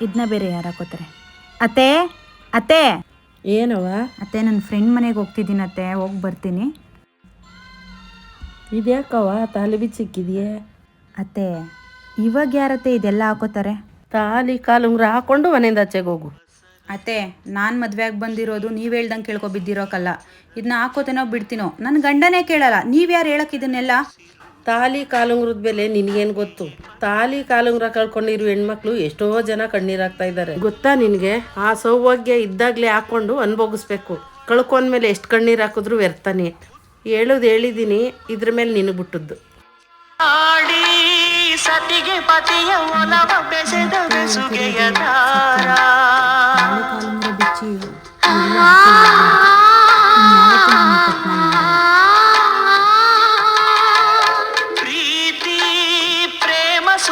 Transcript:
ಇದನ್ನ ಬೇರೆ ಯಾರು ಹಾಕೋತಾರೆ? ಅತ್ತೆ ಅತ್ತೆ ಏನವ? ಅತ್ತೆ, ನನ್ನ ಫ್ರೆಂಡ್ ಮನೆಗೆ ಹೋಗ್ತಿದ್ದೀನಿ ಅತ್ತೆ, ಹೋಗಿ ಬರ್ತೀನಿ. ಇದ್ಯಾಕವ ತಾಲಿ ಬಿಚ್ಚಿಕ್ಕಿದೆಯೇ? ಅತ್ತೆ, ಇವಾಗ ಯಾರತ್ತೆ ಇದೆಲ್ಲ ಹಾಕೋತಾರೆ? ತಾಲಿ ಕಾಲುಂಗ್ರ ಹಾಕೊಂಡು ಮನೆಯಿಂದ ಆಚೆಗೆ ಹೋಗು. ಅತ್ತೆ, ನಾನು ಮದುವೆಯಾಗಿ ಬಂದಿರೋದು ನೀವು ಹೇಳ್ದಂಗೆ ಕೇಳ್ಕೊ ಬಿದ್ದಿರೋಕ್ಕಲ್ಲ. ಇದನ್ನ ಹಾಕೋತೇನೋ ಬಿಡ್ತೀನೋ, ನನ್ನ ಗಂಡನೇ ಕೇಳಲ್ಲ. ನೀವು ಯಾರು ಹೇಳಕ್ಕೆ ಇದನ್ನೆಲ್ಲ? ತಾಲಿ ಕಾಲುಂಗ್ರದ ಬೆಲೆ ನಿನಗೇನು ಗೊತ್ತು? ತಾಲಿ ಕಾಲುಂಗ್ರ ಕಳ್ಕೊಂಡಿರೋ ಹೆಣ್ಮಕ್ಳು ಎಷ್ಟೋ ಜನ ಕಣ್ಣೀರಾಗ್ತಾ ಇದ್ದಾರೆ, ಗೊತ್ತಾ ನಿನಗೆ? ಆ ಸೌಭಾಗ್ಯ ಇದ್ದಾಗಲೇ ಹಾಕ್ಕೊಂಡು ಅನ್ಭೋಗಿಸ್ಬೇಕು. ಕಳ್ಕೊಂಡ್ಮೇಲೆ ಎಷ್ಟು ಕಣ್ಣೀರು ಹಾಕಿದ್ರು ವ್ಯರ್ಥನೇ. ಹೇಳಿದ್ದೀನಿ, ಇದ್ರ ಮೇಲೆ ನಿನಗೆ ಬಿಟ್ಟದ್ದು. ಸತಿಗೆ ಪತಿಯ ಒಲವ ಬೆಸೆದ ಬೆಸುಗೆಯ ದಾರ.